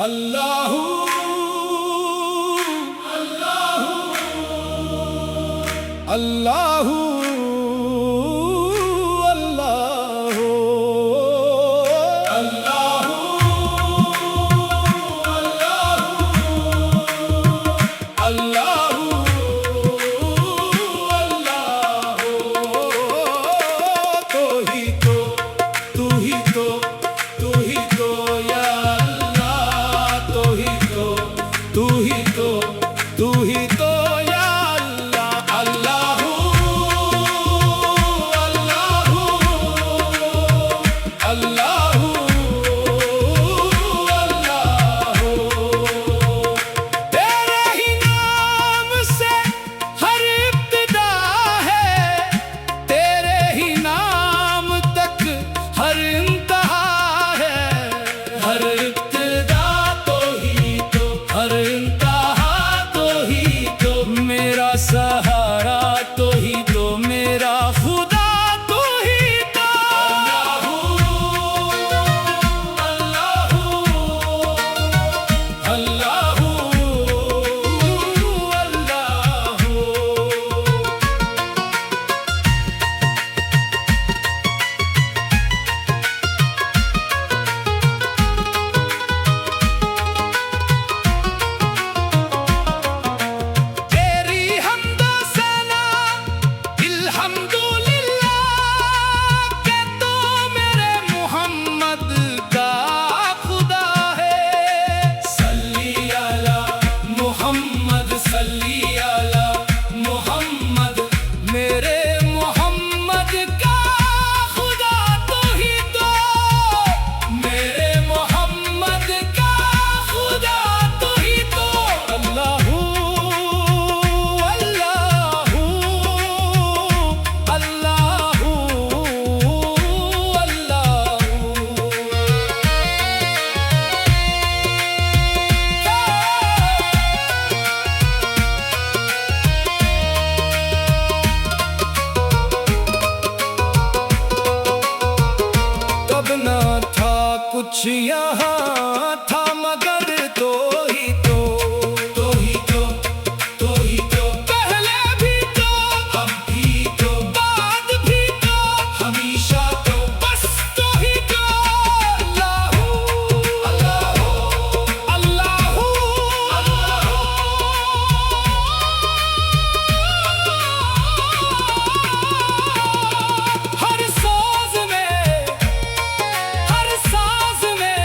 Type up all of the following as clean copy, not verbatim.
अल्लाहू अल्लाहू अल्लाहू अल्लाहू अल्लाहू अल्लाहू तो ही तो तू ही तो तू ही तो या अल्लाह तो ही तो तू ही तो तू ही तो या अल्लाह अल्लाहू अल्लाहू तेरे ही नाम से हर इब्तिदा है, तेरे ही नाम तक हर इंतहा है। हर इब्तिदा तो ही तो, हर इंतहा तो ही तो, मेरा सहारा तो ही तो, मेरा खुदा तो ही तो। अल्लाहू अल्लाहू तेरी हमदो सना अल्हम्दुलिल्लाह के तो मेरे मोहम्मद का खुदा है। सल्ली अला मोहम्मद, सल्ली अला मोहम्मद, मेरे मोहम्मद का खुदा तो ही तो, मेरे मोहम्मद का खुदा तो ही तो। अल्लाहू अल्लाहू अल्लाहू तब ना था कुछ यहाँ था मगर तो ही तो, तो ही तो, तो ही तो, पहले भी तो, अब भी तो, बाद भी तो, हमेशा तो, बस तो ही तो। अल्लाहू अल्लाहू अल्लाहू हर सोज में, हर सांस में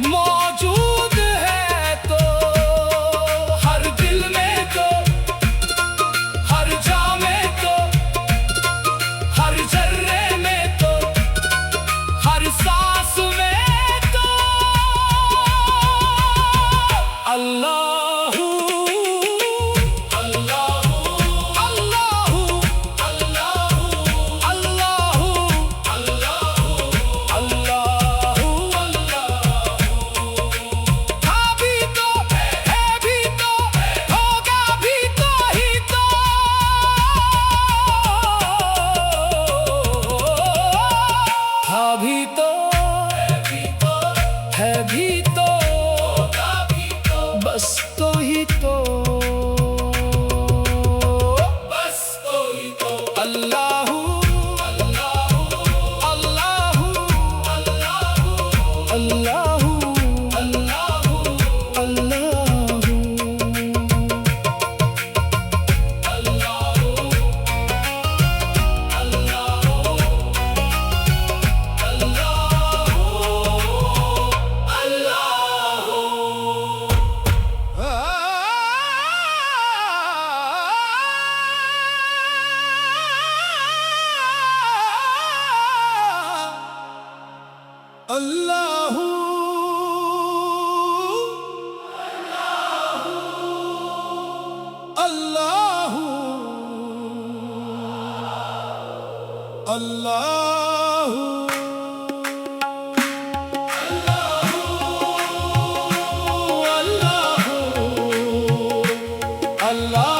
मौजूद है तो, हर दिल में तो, हर जा में तो, हर जर्रे में तो, हर सांस में तो। अल्लाहू अल्लाहू अल्लाहू अल्लाहू अल्लाहू अल्लाहू था भी तो, है भी तो, होगा भी तो ही तो। था भी तो, है भी तो, होगा भी तो, बस तो ही तो, बस तो ही तो। अल्लाहू अल्लाहू अल्लाहू अल्लाहू अल्लाहू अल्लाहू अल्लाहू अल्लाहू अल्लाहू अल्लाहू अल्लाहू